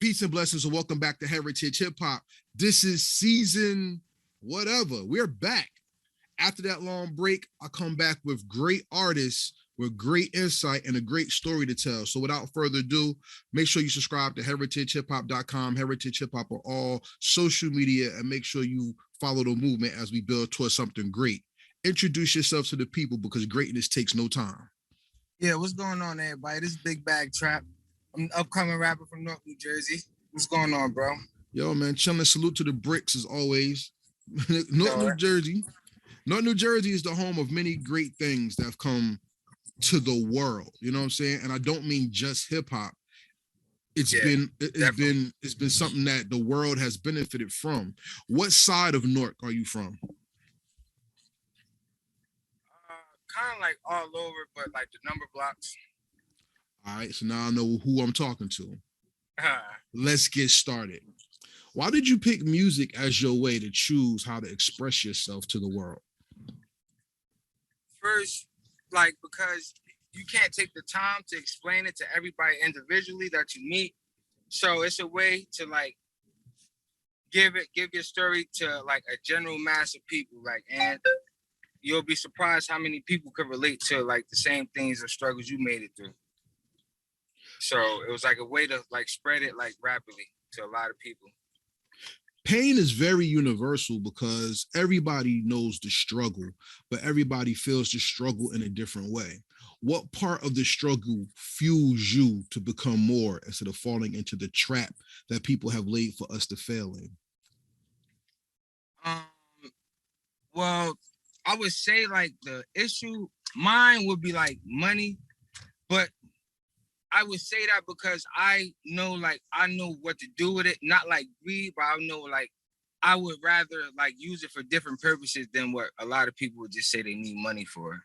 Peace and blessings, and welcome back to Heritage Hip Hop. This is season whatever. We're back. After that long break, I come back with great artists with great insight and a great story to tell. So without further ado, make sure you subscribe to heritagehiphop.com, Heritage Hip Hop on all social media, and make sure you follow the movement as we build towards something great. Introduce yourself to the people because greatness takes no time. Yeah, what's going on, everybody? This is BigBadd Trap. I'm an upcoming rapper from North New Jersey. What's going on, bro? Yo, man, chilling. Salute to the bricks as always. North New Jersey. North New Jersey is the home of many great things that have come to the world. You know what I'm saying? And I don't mean just hip hop. It's been something that the world has benefited from. What side of Newark are you from? Kind of like all over, but like the number blocks. All right, so now I know who I'm talking to. Let's get started. Why did you pick music as your way to choose how to express yourself to the world? First, like, because you can't take the time to explain it to everybody individually that you meet. So it's a way to like give your story to like a general mass of people. Like, and you'll be surprised how many people could relate to like the same things or struggles you made it through. So it was like a way to like spread it like rapidly to a lot of people. Pain is very universal because everybody knows the struggle, but everybody feels the struggle in a different way. What part of the struggle fuels you to become more instead of falling into the trap that people have laid for us to fail in? Well, I would say like the issue, mine would be like money, but I would say that because I know what to do with it. Not like greed, but I know like I would rather like use it for different purposes than what a lot of people would just say they need money for.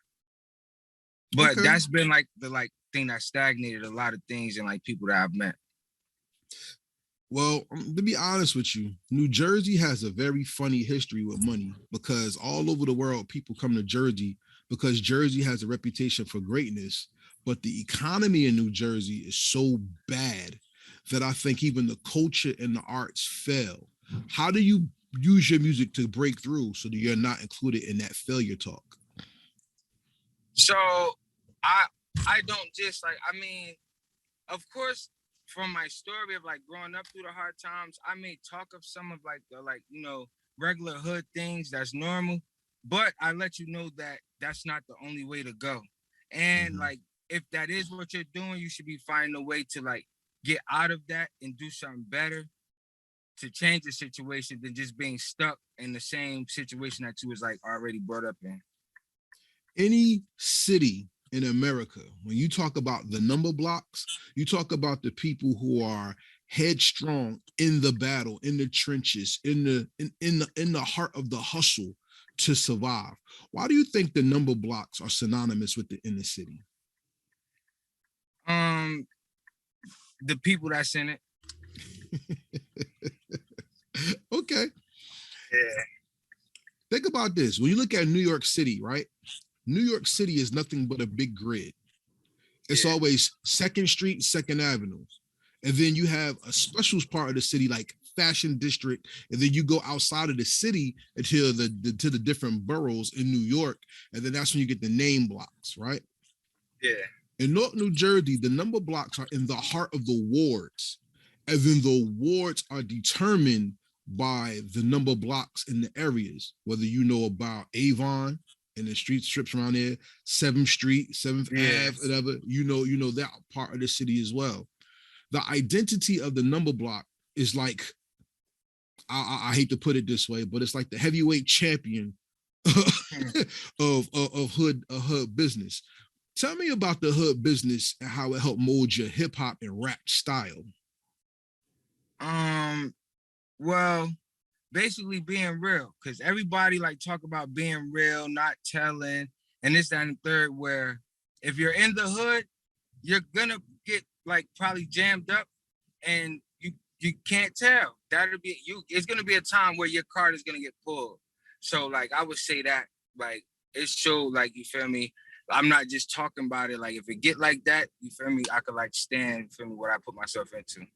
But that's been like the like thing that stagnated a lot of things and like people that I've met. Well, to be honest with you, New Jersey has a very funny history with money because all over the world, people come to Jersey because Jersey has a reputation for greatness. But the economy in New Jersey is so bad that I think even the culture and the arts fail. How do you use your music to break through so that you're not included in that failure talk? So I don't just like, I mean, of course, from my story of like growing up through the hard times, I may talk of some of like the like, you know, regular hood things that's normal, but I let you know that that's not the only way to go. And like, if that is what you're doing, you should be finding a way to like get out of that and do something better to change the situation than just being stuck in the same situation that you was like already brought up in. Any city in America, when you talk about the number blocks, you talk about the people who are headstrong in the battle, in the trenches, in the heart of the hustle to survive. Why do you think the number blocks are synonymous with the inner city? The people that's in it. Okay. Yeah. Think about this. When you look at New York City, right? New York City is nothing but a big grid. It's always 2nd Street, 2nd Avenue. And then you have a special part of the city like Fashion District, and then you go outside of the city until to the different boroughs in New York, and then that's when you get the name blocks, right? Yeah. In North New Jersey, the number blocks are in the heart of the wards, and then the wards are determined by the number blocks in the areas, whether you know about Avon and the street strips around there, 7th Street, 7th Ave, whatever, you know that part of the city as well. The identity of the number block is like, I hate to put it this way, but it's like the heavyweight champion of hood business. Tell me about the hood business and how it helped mold your hip hop and rap style. Well, basically being real, because everybody like talk about being real, not telling, and this, that, and the third, where if you're in the hood, you're gonna get like probably jammed up and you can't tell. That'll be you. It's gonna be a time where your card is gonna get pulled. So like I would say that like it showed like, you feel me, I'm not just talking about it. Like if it get like that, you feel me, I could like stand, feel me, what I put myself into.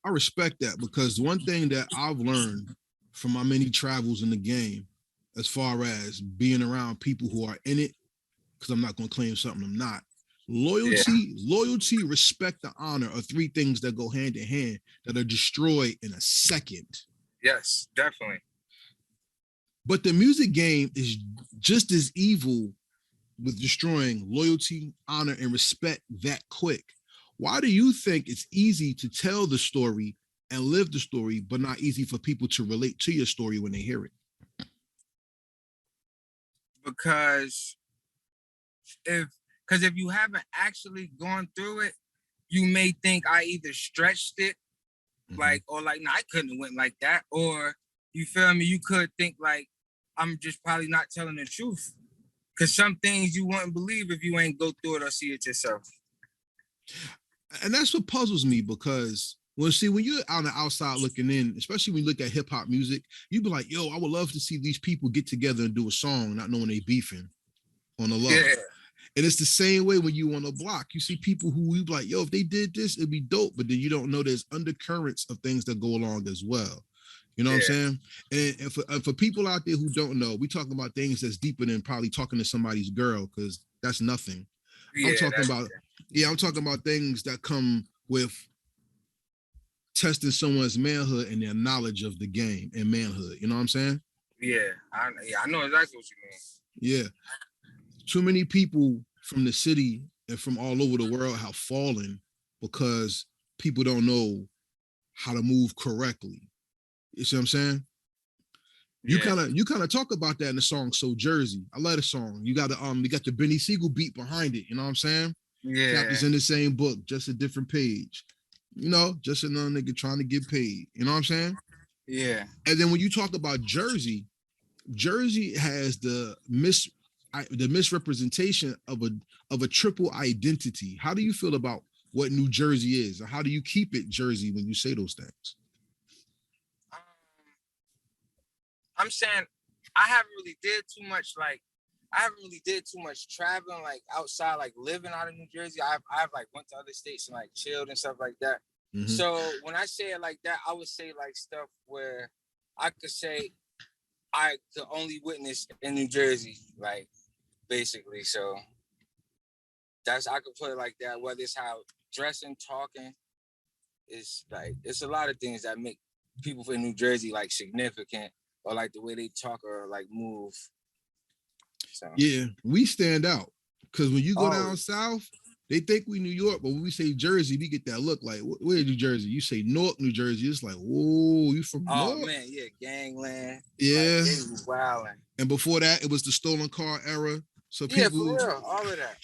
I respect that, because one thing that I've learned from my many travels in the game, as far as being around people who are in it, because I'm not going to claim something I'm not. Yeah. Loyalty, respect, and honor are three things that go hand in hand that are destroyed in a second. Yes, definitely. But the music game is just as evil with destroying loyalty, honor, and respect that quick. Why do you think it's easy to tell the story and live the story, but not easy for people to relate to your story when they hear it? Because if you haven't actually gone through it, you may think I either stretched it, like, or like, no, I couldn't have went like that, or you feel me? You could think like I'm just probably not telling the truth, because some things you wouldn't believe if you ain't go through it or see it yourself. And that's what puzzles me, because when you're on the outside looking in, especially when you look at hip hop music, you be like, yo, I would love to see these people get together and do a song, not knowing they beefing on the low. Yeah. And it's the same way when you on the block. You see people who you be like, yo, if they did this, it'd be dope. But then you don't know there's undercurrents of things that go along as well. You know what I'm saying? And for people out there who don't know, we talking about things that's deeper than probably talking to somebody's girl, because that's nothing. Yeah, I'm talking about things that come with testing someone's manhood and their knowledge of the game and manhood. You know what I'm saying? Yeah, I know exactly what you mean. Yeah. Too many people from the city and from all over the world have fallen because people don't know how to move correctly. You see what I'm saying? You kind of talk about that in the song "So Jersey." I love the song. You got the Benny Siegel beat behind it. You know what I'm saying? Yeah. Chapters in the same book, just a different page. You know, just another nigga trying to get paid. You know what I'm saying? Yeah. And then when you talk about Jersey, Jersey has the misrepresentation of a triple identity. How do you feel about what New Jersey is, and how do you keep it Jersey when you say those things? I'm saying I haven't really did too much traveling like outside, like living out of New Jersey. I've like went to other states and like chilled and stuff like that. Mm-hmm. So when I say it like that, I would say like stuff where I could say I could only witness in New Jersey, like basically. So I could put it like that. Whether it's how dressing, talking, it's like it's a lot of things that make people in New Jersey like significant, or like the way they talk or like move. So. Yeah, we stand out, because when you go down south, they think we New York, but when we say Jersey, we get that look like, where New Jersey? You say Newark, New Jersey, it's like, whoa, you from Newark? Oh man, yeah, gangland. Yeah, like, they was wilding. And before that, it was the stolen car era. So people, yeah, for real, all of that.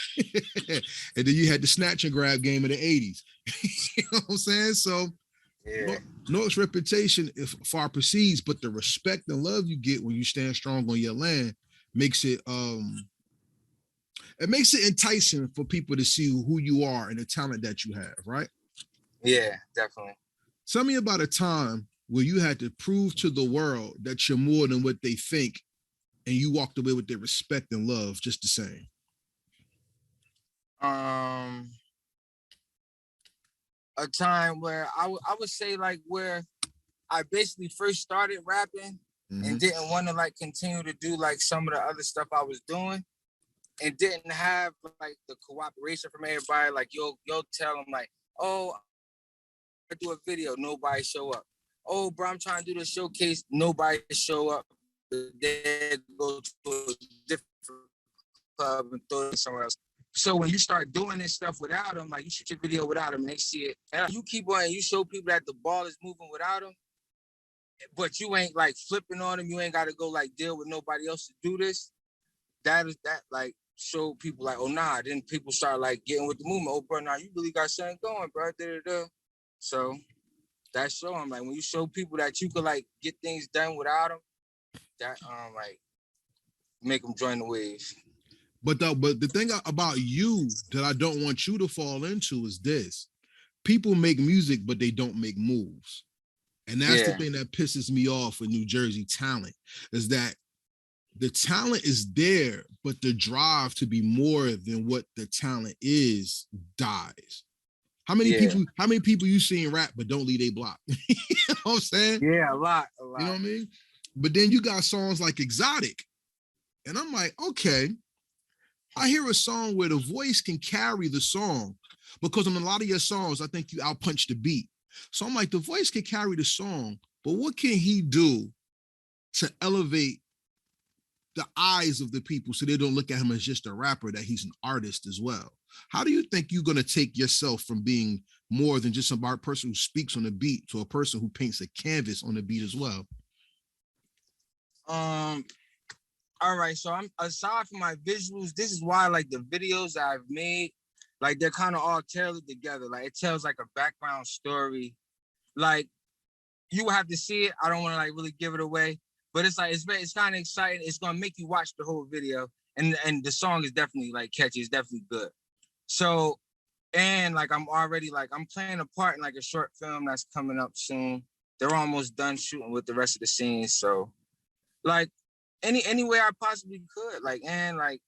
And then you had the snatch and grab game of the 80s. You know what I'm saying? So yeah. Newark's reputation far precedes, but the respect and love you get when you stand strong on your land makes it enticing for people to see who you are and the talent that you have, right? Yeah, definitely. Tell me about a time where you had to prove to the world that you're more than what they think, and you walked away with their respect and love just the same. A time where I would say like where I basically first started rapping, mm-hmm. and didn't want to like continue to do like some of the other stuff I was doing, and didn't have like the cooperation from everybody. Like you'll tell them like, oh, I do a video, nobody show up. Oh, bro, I'm trying to do the showcase, nobody show up. They go to a different club and throw it somewhere else. So when you start doing this stuff without them, like you shoot your video without them, they see it. And you keep on, you show people that the ball is moving without them, but you ain't like flipping on them. You ain't got to go like deal with nobody else to do this. That like show people like, oh nah. Then people start like getting with the movement. Oh bro, nah, you really got something going, bro. Da-da-da. So that show them like when you show people that you could like get things done without them, that like make them join the wave. But the thing about you that I don't want you to fall into is this: people make music, but they don't make moves. And that's the thing that pisses me off with New Jersey talent, is that the talent is there, but the drive to be more than what the talent is dies. How many people you seen rap but don't leave a block? You know what I'm saying? Yeah, a lot. You know what I mean? But then you got songs like Exotic. And I'm like, okay, I hear a song where the voice can carry the song, because on a lot of your songs, I think you outpunch the beat. So I'm like, the voice can carry the song, but what can he do to elevate the eyes of the people so they don't look at him as just a rapper, that he's an artist as well? How do you think you're going to take yourself from being more than just a person who speaks on the beat to a person who paints a canvas on the beat as well? All right, so I'm, aside from my visuals, this is why like the videos that I've made, like they're kind of all tailored together. Like it tells like a background story. Like you will have to see it. I don't want to like really give it away, but it's like it's kind of exciting. It's gonna make you watch the whole video, and the song is definitely like catchy. It's definitely good. So, and like I'm already like I'm playing a part in like a short film that's coming up soon. They're almost done shooting with the rest of the scenes. So, like any way I possibly could, like, and like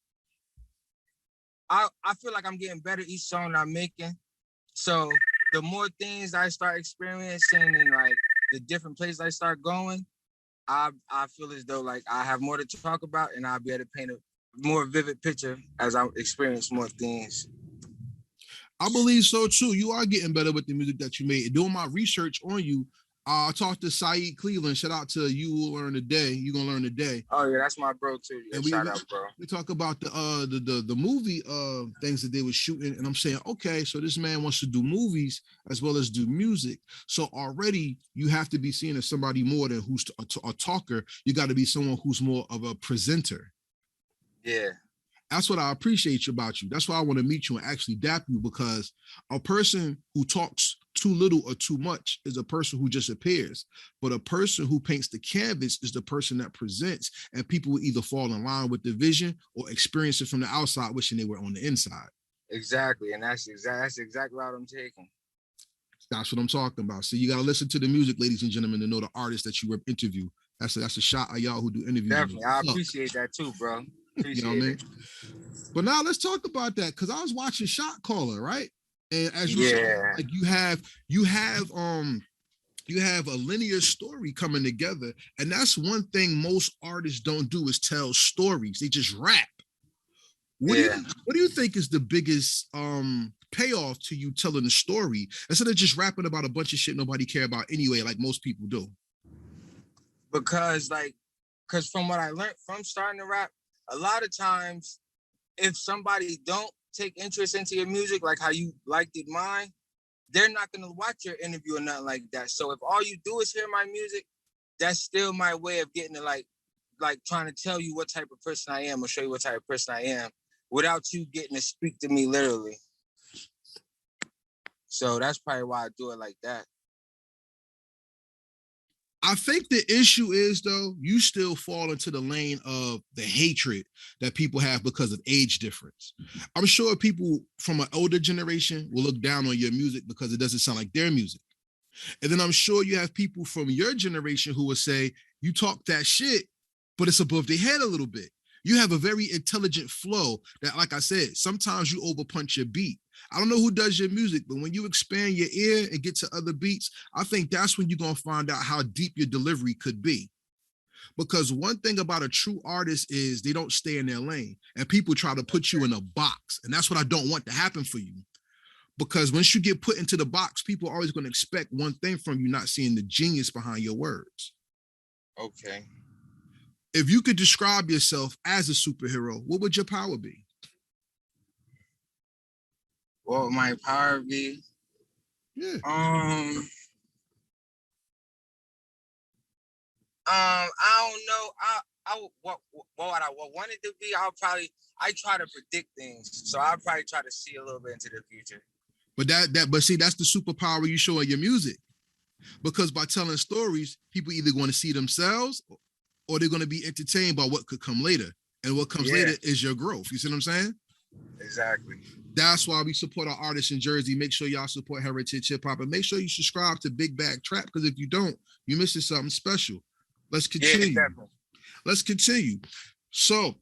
I feel like I'm getting better each song I'm making. So the more things I start experiencing and like the different places I start going, I feel as though like I have more to talk about and I'll be able to paint a more vivid picture as I experience more things. I believe so too. You are getting better with the music that you made. Doing my research on you, I talked to Saeed Cleveland. Shout out to You Will Learn Today. You Gonna Learn Today. Oh yeah, that's my bro too. Yeah, shout out, bro. We talk about the movie things that they were shooting, and I'm saying, okay, so this man wants to do movies as well as do music. So already you have to be seen as somebody more than who's a talker. You got to be someone who's more of a presenter. Yeah. That's what I appreciate about you. That's why I want to meet you and actually dap you, because a person who talks too little or too much is a person who just appears. But a person who paints the canvas is the person that presents, and people will either fall in line with the vision or experience it from the outside, wishing they were on the inside. Exactly. And that's exactly what I'm taking. That's what I'm talking about. So you got to listen to the music, ladies and gentlemen, to know the artist that you interview. That's a shot of y'all who do interviews. Definitely. I appreciate that too, bro. Appreciate you know what I mean? But now let's talk about that, because I was watching Shot Caller, right? And as you said, like you have a linear story coming together, and that's one thing most artists don't do, is tell stories. They just rap. What do you think is the biggest payoff to you telling a story instead of just rapping about a bunch of shit nobody care about anyway, like most people do? Because from what I learned from starting to rap, a lot of times if somebody don't take interest into your music like how you liked it mine, they're not going to watch your interview or nothing like that. So if all you do is hear my music, that's still my way of getting to like trying to tell you what type of person I am or show you what type of person I am without you getting to speak to me literally. So that's probably why I do it like that. I think the issue is, though, you still fall into the lane of the hatred that people have because of age difference. I'm sure people from an older generation will look down on your music because it doesn't sound like their music. And then I'm sure you have people from your generation who will say, you talk that shit, but it's above their head a little bit. You have a very intelligent flow that, like I said, sometimes you overpunch your beat. I don't know who does your music, but when you expand your ear and get to other beats, I think that's when you're going to find out how deep your delivery could be. Because one thing about a true artist is they don't stay in their lane, and people try to put you in a box. And that's what I don't want to happen for you. Because once you get put into the box, people are always going to expect one thing from you, not seeing the genius behind your words. Okay. If you could describe yourself as a superhero, what would your power be? What would my power be? Yeah. I don't know. What I wanted to be, I try to predict things. So I'll probably try to see a little bit into the future. But see, that's the superpower you show in your music. Because by telling stories, people either going to see themselves or they're going to be entertained by what could come later. And what comes later is your growth. You see what I'm saying? Exactly. That's why we support our artists in Jersey. Make sure y'all support Heritage Hip Hop, and make sure you subscribe to BigBadd Trap, because if you don't, you're missing something special. Let's continue. Yeah, definitely. Let's continue. So,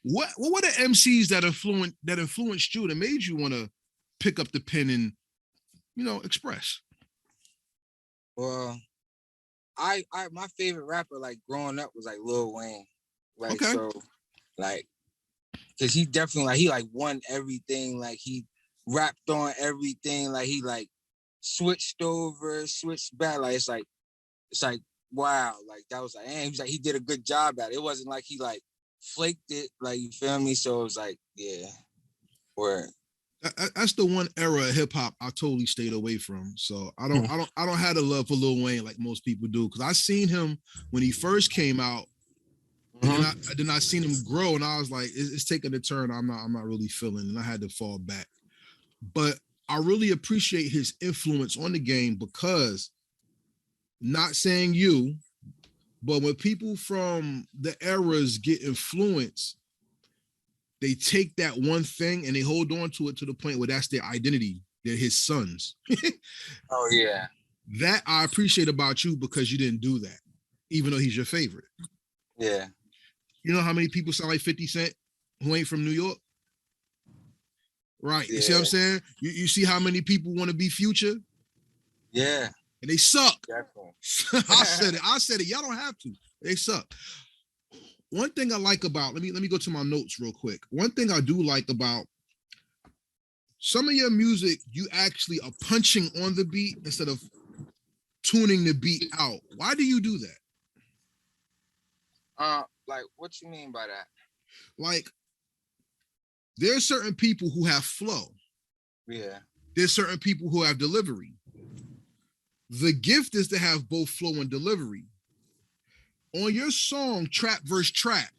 what were the MCs that influenced you, that made you want to pick up the pen express. Well, I my favorite rapper like growing up was like Lil Wayne. Like Okay. so like cause he definitely like he like won everything. Like he rapped on everything. Like he like switched over, switched back. Like it's like wow. Like that was like, and he was like he did a good job at it. It wasn't like he like flaked it, like you feel me? So it was like, yeah. Word. That's the one era of hip hop I totally stayed away from. So I don't have the love for Lil Wayne like most people do, because I seen him when he first came out, and then I seen him grow, and I was like, it's taking a turn I'm not really feeling, and I had to fall back. But I really appreciate his influence on the game, because, not saying you, but when people from the eras get influenced, they take that one thing and they hold on to it to the point where that's their identity. They're his sons. Oh yeah. That I appreciate about you, because you didn't do that, even though he's your favorite. Yeah. You know how many people sound like 50 Cent who ain't from New York? Right. Yeah. You see what I'm saying? You see how many people want to be Future? Yeah. And they suck. Definitely. I said it. Y'all don't have to. They suck. One thing I like about, let me go to my notes real quick. One thing I do like about some of your music, you actually are punching on the beat instead of tuning the beat out. Why do you do that? Like what you mean by that? Like, there's certain people who have flow. Yeah. There's certain people who have delivery. The gift is to have both flow and delivery. On your song, Trap vs. Trap,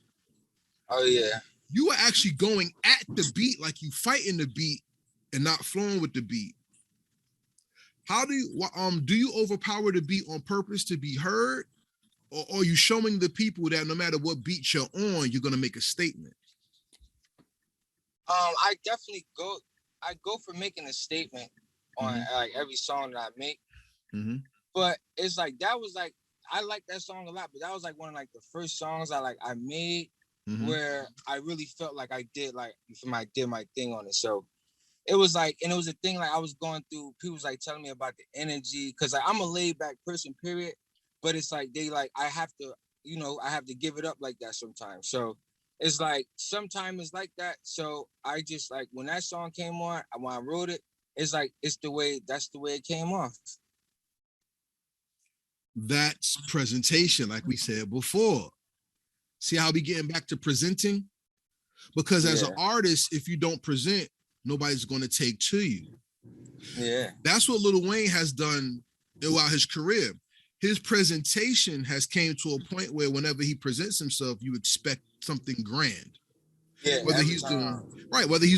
Oh yeah. you are actually going at the beat like you fighting the beat and not flowing with the beat. How do you overpower the beat on purpose to be heard, or are you showing the people that no matter what beat you're on, you're gonna make a statement? I definitely go for making a statement on like every song that I make. But it's like that was like I like that song a lot, but that was like one of like the first songs I made where I really felt like I did my thing on it. So it was like, and it was a thing like I was going through. People was like telling me about the energy, because like, I'm a laid back person, period. But it's like they like I have to, I have to give it up like that sometimes. So it's like sometimes it's like that. So I just like when that song came on, when I wrote it, it's like that's the way it came off. That's presentation, like we said before. See how we getting back to presenting? Because as an artist, if you don't present, nobody's going to take to you. Yeah. That's what Lil Wayne has done throughout his career. His presentation has came to a point where whenever he presents himself, you expect something grand. Yeah. Whether he's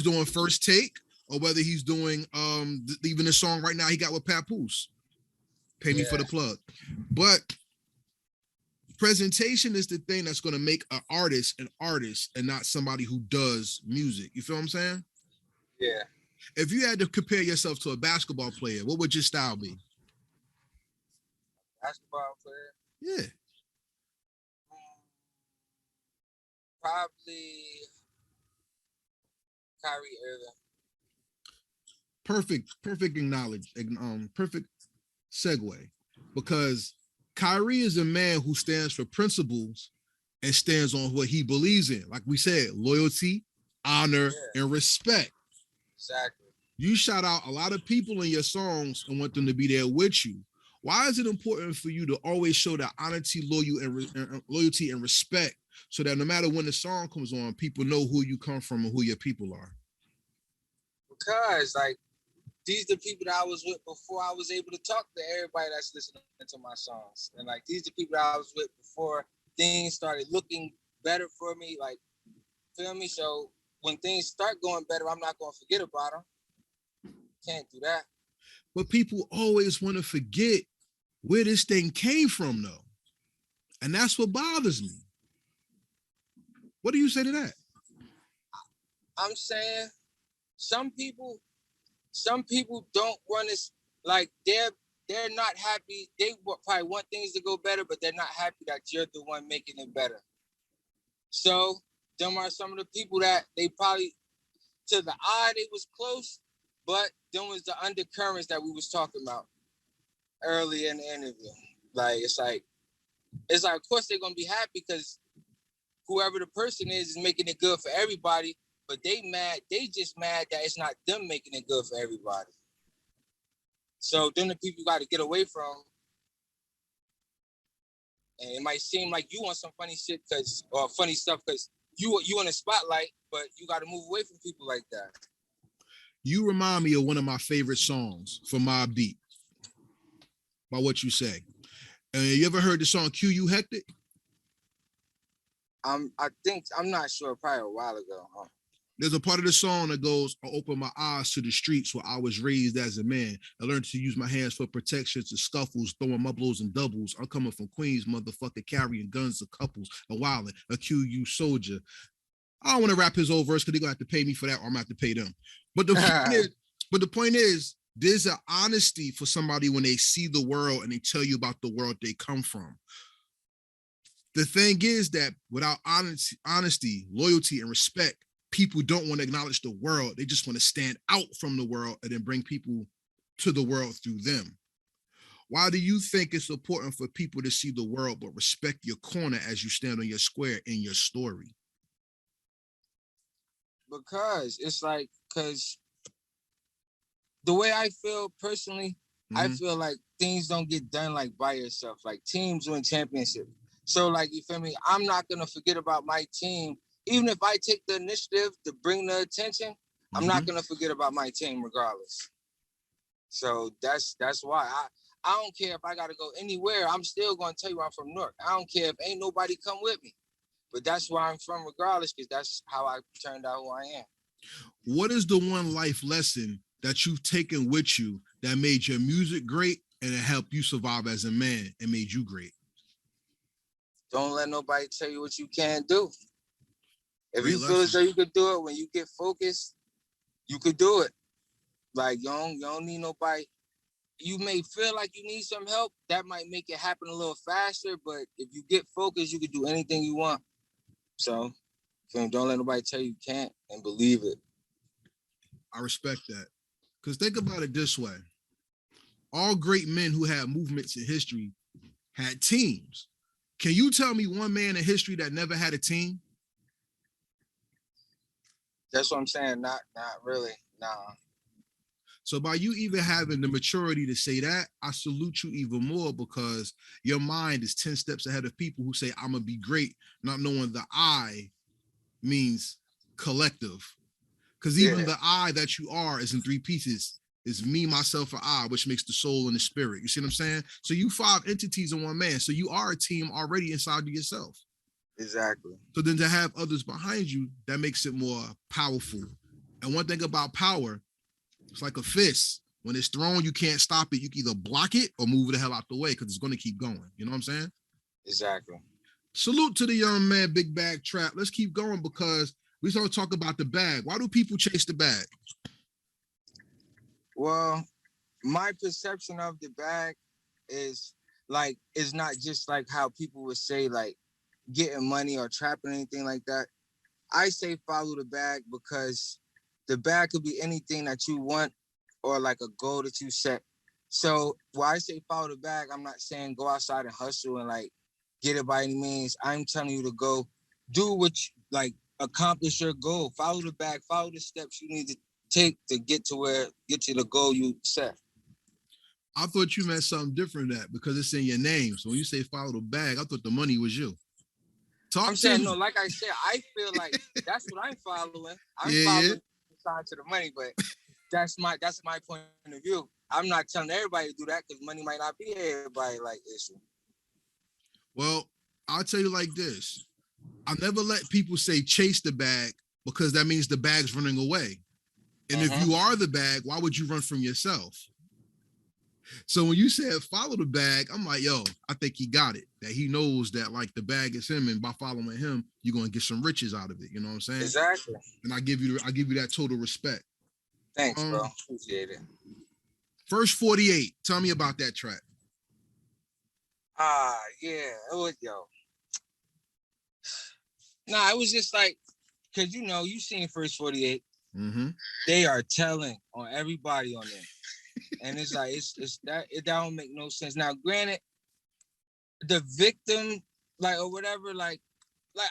doing First Take, or whether he's doing even the song right now he got with Papoose, Pay Me for the Plug. But presentation is the thing that's going to make an artist and not somebody who does music. You feel what I'm saying? Yeah. If you had to compare yourself to a basketball player, what would your style be? Basketball player? Yeah. Probably Kyrie Irving. Perfect acknowledge. Perfect segue, because Kyrie is a man who stands for principles and stands on what he believes in. Like we said, loyalty, honor, and respect. Exactly. You shout out a lot of people in your songs and want them to be there with you. Why is it important for you to always show that honesty, loyalty, and respect, so that no matter when the song comes on, people know who you come from and who your people are? Because like these are the people that I was with before I was able to talk to everybody that's listening to my songs. And like these are the people that I was with before things started looking better for me. Like, feel me? So when things start going better, I'm not gonna forget about them. Can't do that. But people always want to forget where this thing came from, though. And that's what bothers me. What do you say to that? I'm saying some people don't want to, like, they're not happy. They probably want things to go better, but they're not happy that you're the one making it better. So them are some of the people that they probably, to the eye, they was close, But then was the undercurrents that we was talking about earlier in the interview. Like it's like of course they're gonna be happy because whoever the person is making it good for everybody, but they just mad that it's not them making it good for everybody. So then the people got to get away from, and it might seem like you want some funny shit or funny stuff because you in the spotlight, but you got to move away from people like that. You remind me of one of my favorite songs from Mobb Deep, by what you say. You ever heard the song Q You Hectic? I think, I'm not sure, probably a while ago. Huh? There's a part of the song that goes, I opened my eyes to the streets where I was raised as a man. I learned to use my hands for protection to scuffles, throwing mublos and doubles. I'm coming from Queens, motherfucker, carrying guns to couples, a wildin', a QU soldier. I don't want to rap his whole verse because they're going to have to pay me for that or I'm going to have to pay them. But the point is, there's an honesty for somebody when they see the world and they tell you about the world they come from. The thing is that without honesty, loyalty, and respect, people don't want to acknowledge the world. They just want to stand out from the world and then bring people to the world through them. Why do you think it's important for people to see the world but respect your corner as you stand on your square in your story? Because it's like, because the way I feel personally, I feel like things don't get done like by yourself. Like teams win championships. So like, you feel me? I'm not going to forget about my team. Even if I take the initiative to bring the attention, I'm not going to forget about my team regardless. So that's why I don't care if I got to go anywhere. I'm still going to tell you I'm from Newark. I don't care if ain't nobody come with me. But that's where I'm from regardless, because that's how I turned out who I am. What is the one life lesson that you've taken with you that made your music great and it helped you survive as a man and made you great? Don't let nobody tell you what you can't do. If you feel as though you could do it, when you get focused, you could do it. Like you don't need nobody. You may feel like you need some help. That might make it happen a little faster, but if you get focused, you can do anything you want. So don't let nobody tell you can't, and believe it. I respect that. Because think about it this way. All great men who had movements in history had teams. Can you tell me one man in history that never had a team? That's what I'm saying. Not really. Nah. So by you even having the maturity to say that, I salute you even more because your mind is 10 steps ahead of people who say, I'm going to be great, not knowing the I means collective. Because even the I that you are is in 3 pieces. Is me, myself, and I, which makes the soul and the spirit. You see what I'm saying? So you 5 entities in one man. So you are a team already inside of yourself. Exactly. So then to have others behind you, that makes it more powerful. And one thing about power, it's like a fist. When it's thrown, you can't stop it. You can either block it or move it the hell out the way because it's going to keep going. You know what I'm saying? Exactly. Salute to the young man, BigBadd Trap. Let's keep going because we start to talk about the bag. Why do people chase the bag? Well, my perception of the bag is like, it's not just like how people would say like getting money or trapping, anything like that. I say follow the bag because the bag could be anything that you want or like a goal that you set. So when I say follow the bag, I'm not saying go outside and hustle and like get it by any means. I'm telling you to go do what you, like accomplish your goal. Follow the bag, follow the steps you need to take to get to the goal you set. I thought you meant something different than that because it's in your name. So when you say follow the bag, I thought the money was you. I'm saying, no, like I said, I feel like that's what I'm following. I'm following sign to the money, but that's my point of view. I'm not telling everybody to do that because money might not be everybody like issue. Well, I'll tell you like this. I never let people say chase the bag because that means the bag's running away. And if you are the bag, why would you run from yourself? So when you said follow the bag, I'm like, yo, I think he got it. That he knows that like the bag is him, and by following him, you're gonna get some riches out of it. You know what I'm saying? Exactly. And I give you that total respect. Thanks, bro. Appreciate it. First 48. Tell me about that track. Yeah, it was Nah, it was just like, cause you seen First 48. They are telling on everybody on there. And it's like it's that it don't make no sense. Now, granted, the victim, like, or whatever, like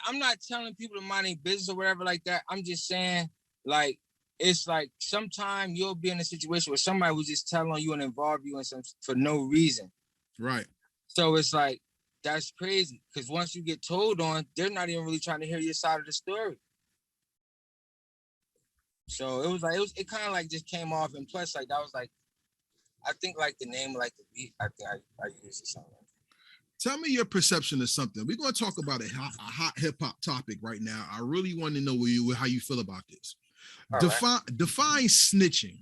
I'm not telling people to mind their business or whatever like that. I'm just saying, like, it's like sometimes you'll be in a situation where somebody will just tell on you and involve you in some for no reason. Right. So it's like that's crazy because once you get told on, they're not even really trying to hear your side of the story. So it kind of like just came off, and plus like that was like I think like the name of like the beat I think I used or something. Tell me your perception of something. We're going to talk about a hot hip hop topic right now. I really want to know how you feel about this. Define snitching.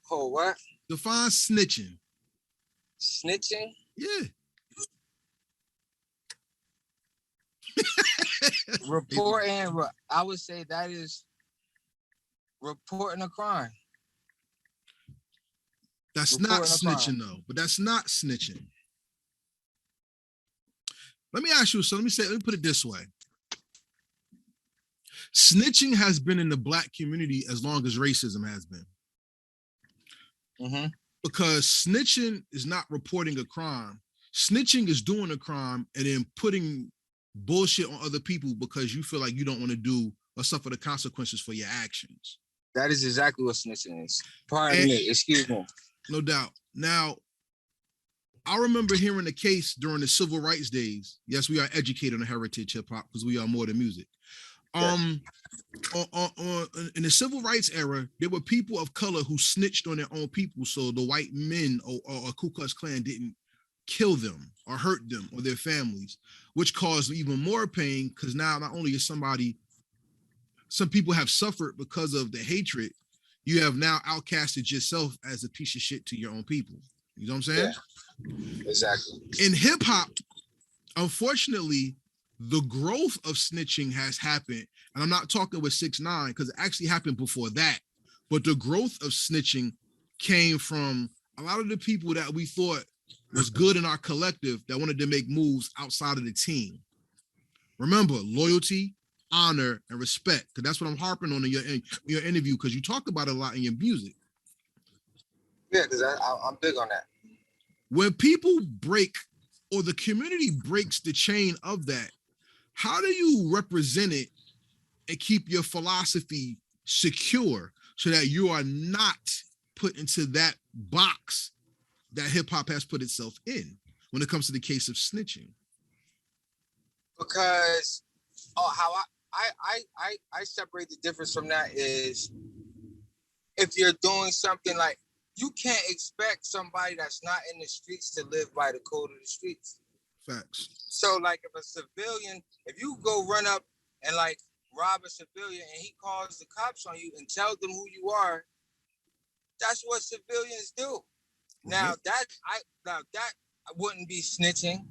Oh, what? Define snitching. Snitching? Yeah. Reporting, I would say that is reporting a crime. That's not snitching though, but that's not snitching. Let me ask you something. Let me put it this way. Snitching has been in the Black community as long as racism has been. Because snitching is not reporting a crime. Snitching is doing a crime and then putting bullshit on other people because you feel like you don't want to do or suffer the consequences for your actions. That is exactly what snitching is. Pardon me, excuse me. No doubt. Now, I remember hearing a case during the civil rights days. Yes, we are educated on heritage hip hop because we are more than music. In the civil rights era, there were people of color who snitched on their own people, so the white men or Ku Klux Klan didn't kill them or hurt them or their families, which caused even more pain because now not only is some people have suffered because of the hatred, you have now outcasted yourself as a piece of shit to your own people. You know what I'm saying? Yeah, exactly. In hip hop, unfortunately, the growth of snitching has happened, and I'm not talking with 6ix9ine because it actually happened before that, but the growth of snitching came from a lot of the people that we thought was good in our collective that wanted to make moves outside of the team. Remember, loyalty, honor, and respect, because that's what I'm harping on in your interview, because you talk about it a lot in your music. Yeah, because I'm big on that. When people break or the community breaks the chain of that, how do you represent it and keep your philosophy secure so that you are not put into that box that hip hop has put itself in when it comes to the case of snitching? Because how I separate the difference from that is if you're doing something like you can't expect somebody that's not in the streets to live by the code of the streets. Facts. So like if a civilian, if you go run up and like rob a civilian and he calls the cops on you and tells them who you are, that's what civilians do. Now that wouldn't be snitching.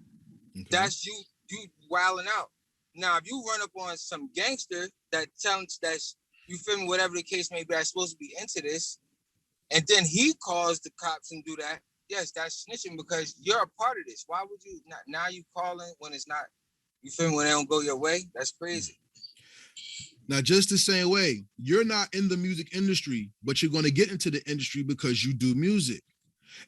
Okay. That's you wilding out. Now if you run up on some gangster that tells that's you feel me, whatever the case may be, that's supposed to be into this, and then he calls the cops and do that, yes, that's snitching because you're a part of this. Why would you not now you calling when it's not, you feel me, when they don't go your way? That's crazy. Now, just the same way, you're not in the music industry, but you're going to get into the industry because you do music.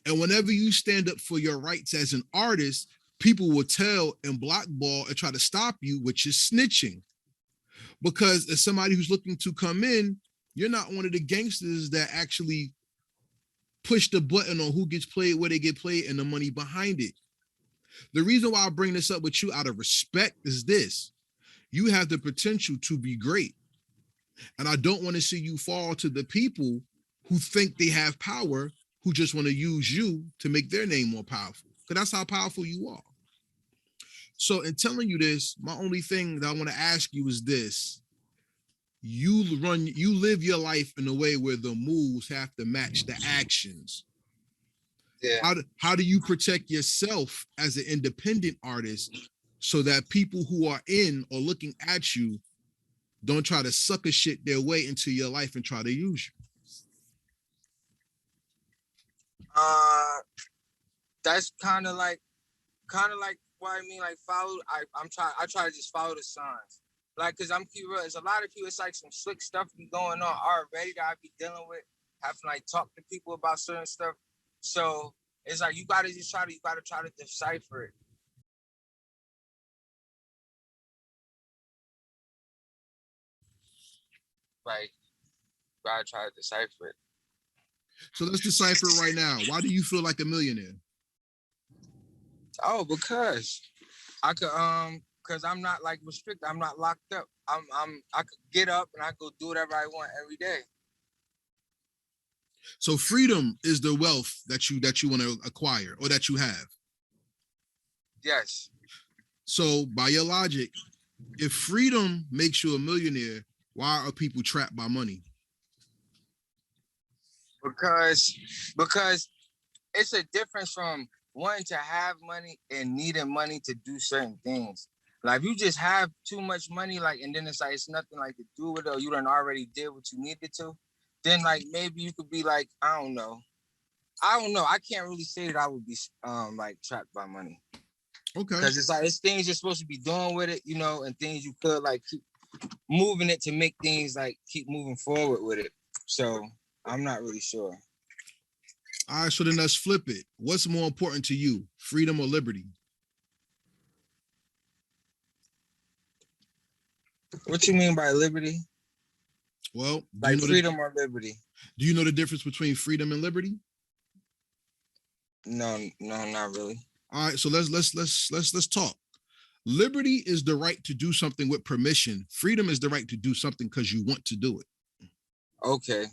And whenever you stand up for your rights as an artist, people will tell and blackball and try to stop you, which is snitching. Because as somebody who's looking to come in, you're not one of the gangsters that actually push the button on who gets played, where they get played, and the money behind it. The reason why I bring this up with you out of respect is this. You have the potential to be great. And I don't want to see you fall to the people who think they have power, who just want to use you to make their name more powerful. Because that's how powerful you are. So in telling you this, my only thing that I want to ask you is this. You live your life in a way where the moves have to match the actions. Yeah. How do you protect yourself as an independent artist so that people who are in or looking at you don't try to sucker shit their way into your life and try to use you? That's kind of like what I mean, like I try to just follow the signs. Like, cause I'm keep real, there's a lot of people. It's like some slick stuff be going on already that I be dealing with, having to like talk to people about certain stuff. So it's like you gotta try to decipher it. Like, you gotta try to decipher it. So let's decipher it right now. Why do you feel like a millionaire? Oh, because I could because I'm not like restricted. I'm not locked up. I could get up and I go do whatever I want every day. So freedom is the wealth that you want to acquire or that you have. Yes. So by your logic, if freedom makes you a millionaire, why are people trapped by money? Because it's a difference from wanting to have money and needing money to do certain things. Like if you just have too much money, like, and then it's like it's nothing like to do with it, or you done already did what you needed to, then like maybe you could be like, I don't know. I can't really say that I would be like trapped by money. Okay. Because it's like it's things you're supposed to be doing with it, you know, and things you could like keep moving it to make things like keep moving forward with it. So I'm not really sure. All right, so then let's flip it. What's more important to you, freedom or liberty? What you mean by liberty? Well, like freedom or liberty? Do you know the difference between freedom and liberty? No, not really. All right, so let's talk. Liberty is the right to do something with permission. Freedom is the right to do something because you want to do it. Okay.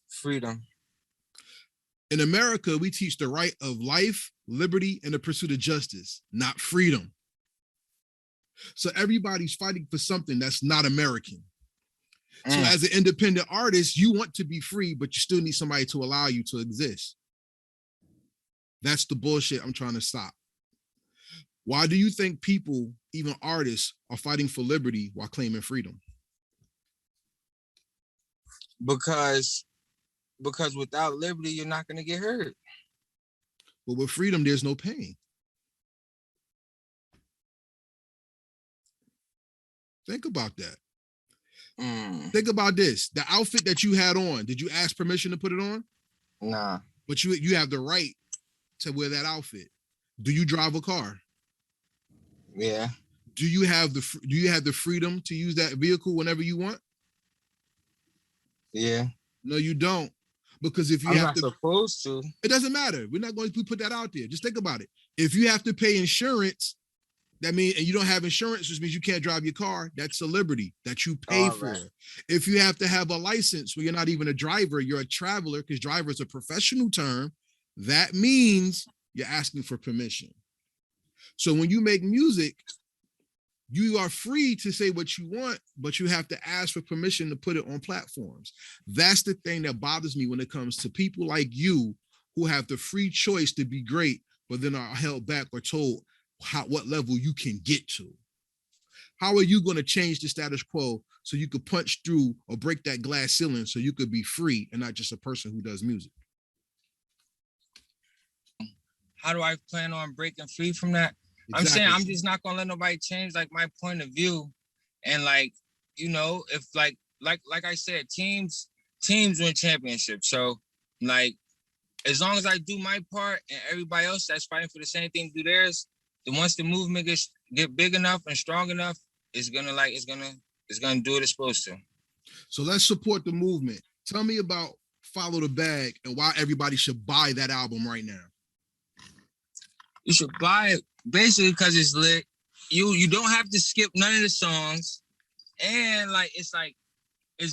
Freedom. In America, we teach the right of life, liberty, and the pursuit of justice, not freedom. So everybody's fighting for something that's not American. So as an independent artist, you want to be free, but you still need somebody to allow you to exist. That's the bullshit I'm trying to stop. Why do you think people, even artists, are fighting for liberty while claiming freedom? Because without liberty, you're not going to get hurt. But with freedom, there's no pain. Think about that. Think about this. The outfit that you had on, did you ask permission to put it on? Nah. But you have the right to wear that outfit. Do you drive a car? Yeah. Do you have the freedom to use that vehicle whenever you want? Yeah. No, you don't. Because if you I'm not supposed to. It doesn't matter. We're not going to put that out there. Just think about it. If you have to pay insurance, that means, and you don't have insurance, which means you can't drive your car. That's a liberty that you pay for. Right. If you have to have a license where you're not even a driver, you're a traveler, because driver is a professional term, that means you're asking for permission. So when you make music, you are free to say what you want, but you have to ask for permission to put it on platforms. That's the thing that bothers me when it comes to people like you who have the free choice to be great, but then are held back or told what level you can get to. How are you going to change the status quo so you could punch through or break that glass ceiling so you could be free and not just a person who does music? How do I plan on breaking free from that? Exactly. I'm saying I'm just not gonna let nobody change like my point of view, and like, you know, if like I said, teams win championships. So like, as long as I do my part and everybody else that's fighting for the same thing do theirs, then once the movement get big enough and strong enough, it's gonna do what it's supposed to. So let's support the movement. Tell me about Follow the Bag and why everybody should buy that album right now. You should buy it basically because it's lit. You don't have to skip none of the songs, and like it's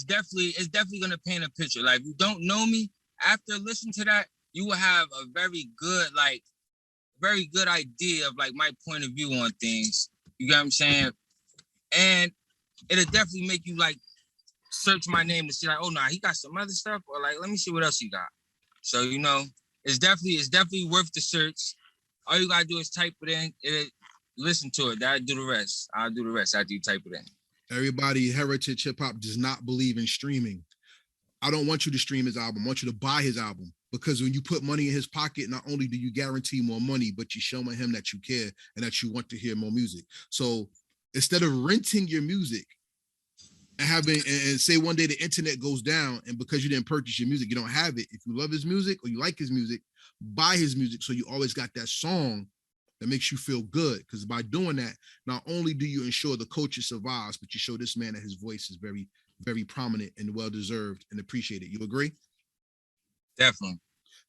definitely gonna paint a picture. Like if you don't know me, after listening to that, you will have a very good idea of like my point of view on things. You get what I'm saying? And it'll definitely make you like search my name to see like, oh nah, he got some other stuff, or like let me see what else he got. So you know, it's definitely worth the search. All you gotta do is type it in, listen to it. I'll do the rest after you type it in. Everybody, Heritage Hip Hop does not believe in streaming. I don't want you to stream his album. I want you to buy his album. because when you put money in his pocket, not only do you guarantee more money, but you're showing him that you care and that you want to hear more music. So instead of renting your music and say one day the internet goes down, and because you didn't purchase your music, you don't have it. If you love his music or you like his music, buy his music so you always got that song that makes you feel good. Because by doing that, not only do you ensure the culture survives, but you show this man that his voice is very, very prominent and well-deserved and appreciated. You agree? Definitely.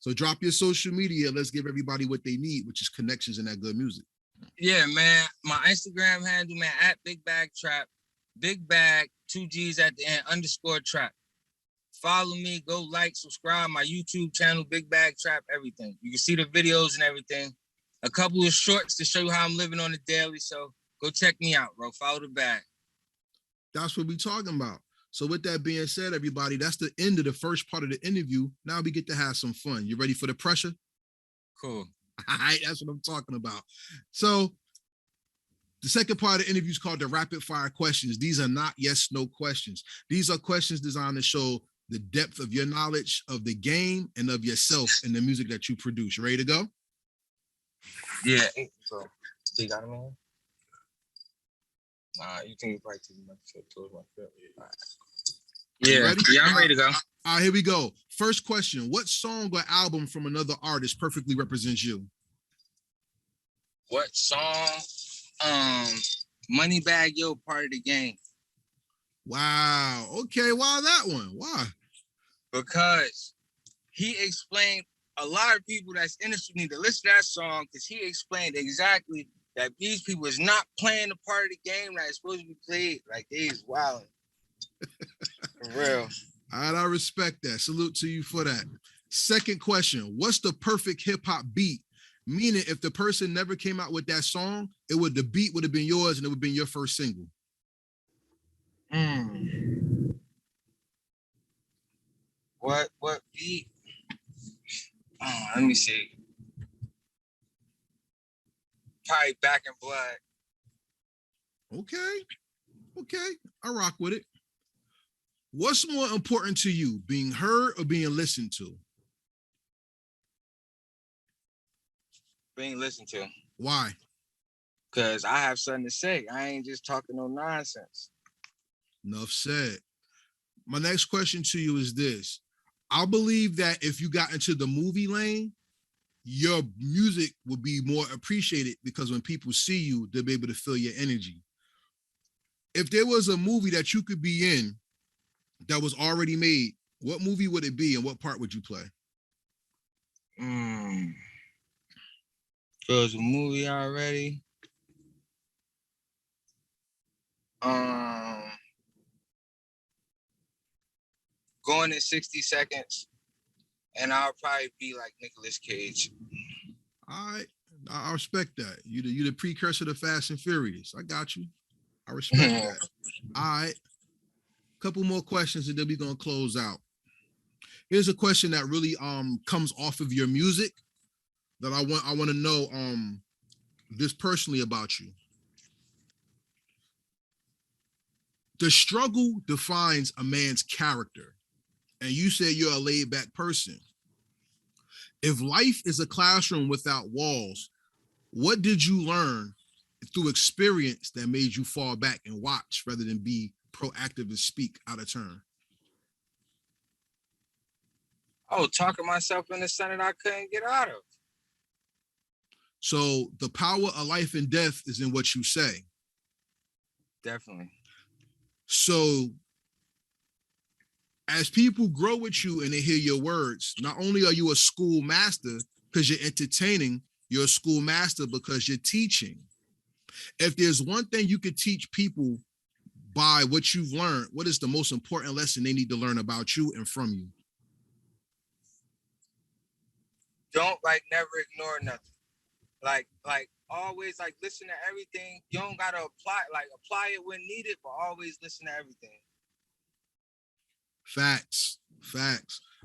So drop your social media. Let's give everybody what they need, which is connections and that good music. Yeah, man. My Instagram handle, man, at BigBadd Trap. BigBagg, 2 G's at the end, _trap. Follow me, go like, subscribe my YouTube channel, BigBadd Trap, everything. You can see the videos and everything. A couple of shorts to show you how I'm living on the daily. So go check me out, bro. Follow the bag. That's what we're talking about. So with that being said, everybody, that's the end of the first part of the interview. Now we get to have some fun. You ready for the pressure? Cool. All right, that's what I'm talking about. So the second part of the interview is called the rapid fire questions. These are not yes, no questions. These are questions designed to show the depth of your knowledge of the game and of yourself and the music that you produce. You ready to go? Yeah. So, you got him in? Nah, you think you probably too much towards my foot. Yeah, I'm ready to go. All right, here we go. First question. What song or album from another artist perfectly represents you? What song? Moneybagg Yo, Part of the Game. Wow. Okay, why that one? Why? Because he explained, a lot of people that's industry need to listen to that song, because he explained exactly that these people is not playing the part of the game that is supposed to be played. Like, they is wilding. For real. All right, I respect that. Salute to you for that. Second question. What's the perfect hip-hop beat? Meaning, if the person never came out with that song, the beat would have been yours and it would have been your first single. What beat? Oh, let me see. Probably Back in Blood. Okay. I rock with it. What's more important to you, being heard or being listened to? Being listened to. Why? Because I have something to say. I ain't just talking no nonsense. Enough said. My next question to you is this. I believe that if you got into the movie lane, your music will be more appreciated because when people see you, they'll be able to feel your energy. If there was a movie that you could be in that was already made, what movie would it be and what part would you play? If it was a movie already. Going in 60 seconds, and I'll probably be like Nicolas Cage. All right, I respect that. You the precursor to Fast and Furious. I got you. I respect that. All right, couple more questions and then we're gonna close out. Here's a question that really comes off of your music that I want to know this personally about you. The struggle defines a man's character, and you say you're a laid-back person. If life is a classroom without walls, what did you learn through experience that made you fall back and watch rather than be proactive and speak out of turn? Oh, talking myself into something I couldn't get out of. So the power of life and death is in what you say. Definitely. So as people grow with you and they hear your words, not only are you a school master because you're entertaining, you're a school master because you're teaching. If there's one thing you could teach people by what you've learned, what is the most important lesson they need to learn about you and from you? Don't never ignore nothing. Like always listen to everything. You don't gotta apply it when needed, but always listen to everything. Facts.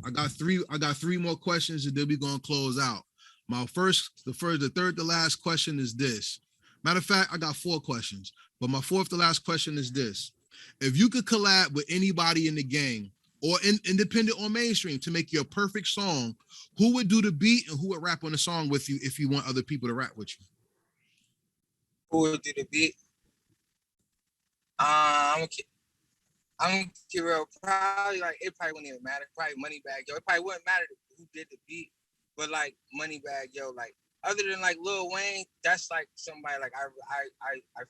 I got three more questions and then we're gonna close out. The third to last question is this. Matter of fact, I got 4 questions, but my fourth to last question is this. If you could collab with anybody in the game, or independent or mainstream, to make your perfect song, who would do the beat and who would rap on the song with you if you want other people to rap with you? Who would do the beat? I'm gonna keep real. Probably like it probably wouldn't even matter. Probably Moneybagg Yo. It probably wouldn't matter who did the beat, but like Moneybagg Yo, like other than like Lil Wayne, that's like somebody like I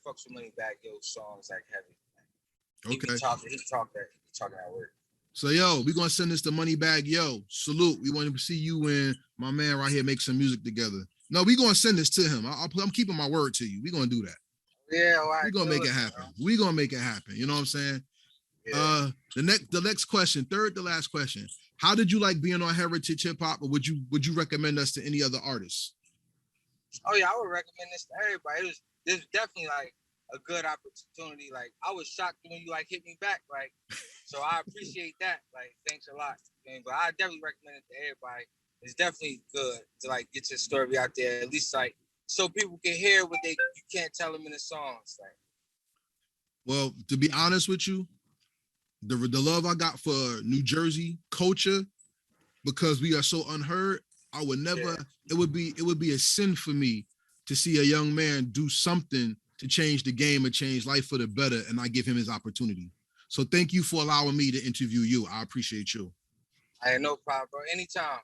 fucks with Moneybagg Yo songs like heavy. He be Okay. talking that word. So yo, we're gonna send this to Moneybagg Yo. Salute. We want to see you and my man right here make some music together. No, we're gonna send this to him. I'm keeping my word to you. We're gonna do that. Yeah, all right. We're gonna make it happen. We're gonna make it happen. You know what I'm saying? Yeah. The next question, third to last question. How did you like being on Heritage Hip Hop, or would you recommend us to any other artists? Oh yeah, I would recommend this to everybody. This was definitely like a good opportunity. Like I was shocked when you like hit me back. Like, so I appreciate that. Like, thanks a lot. But I definitely recommend it to everybody. It's definitely good to like get your story out there, at least like so people can hear what you can't tell them in the songs. Like, well, to be honest with you, the love I got for New Jersey culture, because we are so unheard, I would never. Yeah. It would be a sin for me to see a young man do something to change the game and change life for the better, and I give him his opportunity. So thank you for allowing me to interview you. I appreciate you. I had no problem, bro. Anytime.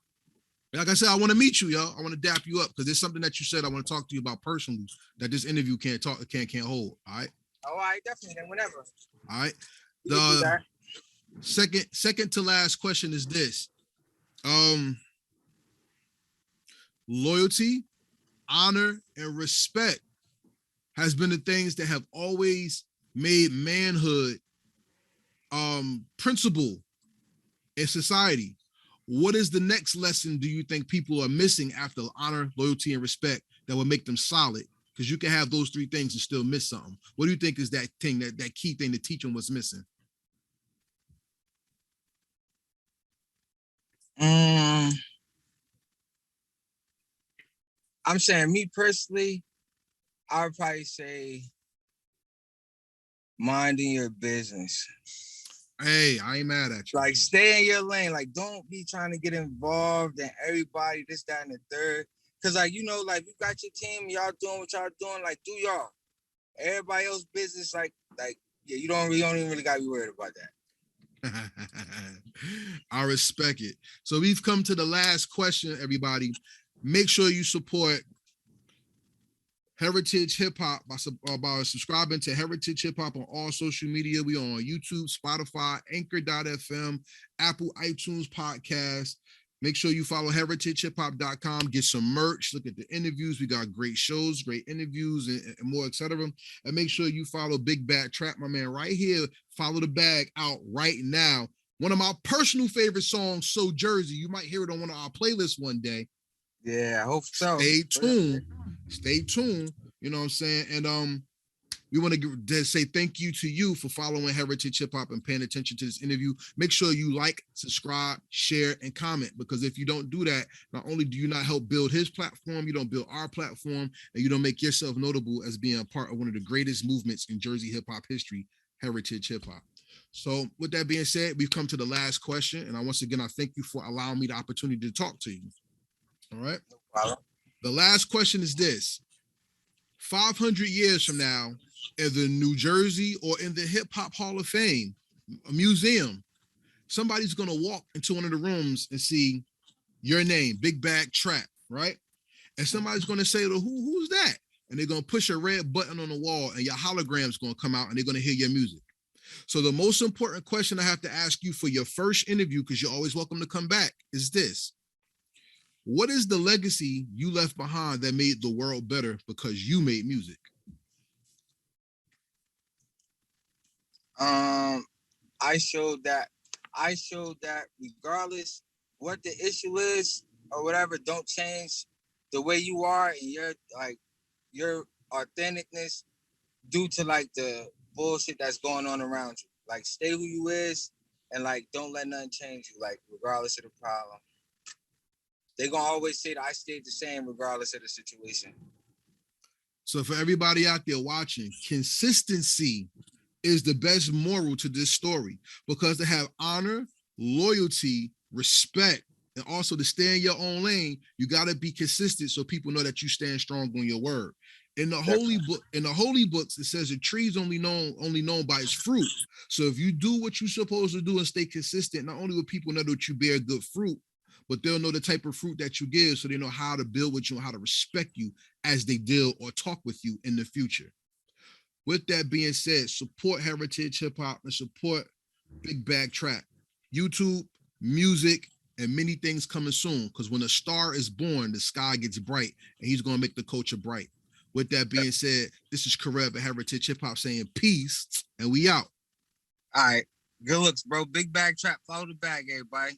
Like I said, I want to meet you, yo. I want to dap you up because there's something that you said I want to talk to you about personally that this interview can't hold. All right. Oh, I definitely. Whenever. All right. The second to last question is this. Loyalty, honor, and respect has been the things that have always made manhood principle in society. What is the next lesson do you think people are missing after honor, loyalty, and respect that will make them solid? Because you can have those three things and still miss something. What do you think is that thing, that key thing to teach them what's missing? I'm saying, me personally, I would probably say minding your business. Hey, I ain't mad at you. Like, stay in your lane. Like, don't be trying to get involved in everybody, this, that, and the third. Because, like, you know, like, you got your team, y'all doing what y'all doing. Like, do y'all. Everybody else business, like, yeah, you don't even really got to be worried about that. I respect it. So we've come to the last question, everybody. Make sure you support Heritage Hip Hop by subscribing to Heritage Hip Hop on all social media. We are on YouTube, Spotify, Anchor.fm, Apple iTunes Podcast. Make sure you follow heritagehiphop.com. Get some merch. Look at the interviews. We got great shows, great interviews, and more, etc. And make sure you follow BigBadd Trap, my man, right here. Follow the bag out right now. One of my personal favorite songs, So Jersey. You might hear it on one of our playlists one day. Yeah, I hope so. Stay tuned. Stay tuned. You know what I'm saying? And we want to say thank you to you for following Heritage Hip Hop and paying attention to this interview. Make sure you like, subscribe, share, and comment, because if you don't do that, not only do you not help build his platform, you don't build our platform, and you don't make yourself notable as being a part of one of the greatest movements in Jersey hip hop history, Heritage Hip Hop. So with that being said, we've come to the last question. And once again, I thank you for allowing me the opportunity to talk to you. All right. No problem. The last question is this. 500 years from now, in the New Jersey or in the Hip Hop Hall of Fame, a museum, somebody's going to walk into one of the rooms and see your name, BigBadd Trap, right? And somebody's going to say, who's that? And they're going to push a red button on the wall and your hologram's going to come out and they're going to hear your music. So the most important question I have to ask you for your first interview, because you're always welcome to come back, is this. What is the legacy you left behind that made the world better because you made music? I showed that regardless what the issue is or whatever, don't change the way you are and your authenticness due to like the bullshit that's going on around you. Like, stay who you is and like don't let nothing change you, like regardless of the problem. They're gonna always say that I stayed the same regardless of the situation. So for everybody out there watching, consistency is the best moral to this story, because to have honor, loyalty, respect, and also to stay in your own lane, you got to be consistent so people know that you stand strong on your word. In the holy books, it says a tree's only known by its fruit. So if you do what you're supposed to do and stay consistent, not only will people know that you bear good fruit, but they'll know the type of fruit that you give, so they know how to build with you and how to respect you as they deal or talk with you in the future. With that being said, support heritage hip hop and support BigBadd Trap. YouTube, music, and many things coming soon. Because when a star is born, the sky gets bright, and he's going to make the culture bright. With that being said, this is Karev at Heritage Hip Hop saying peace, and we out. All right. Good looks, bro. BigBadd Trap. Follow the bag, everybody.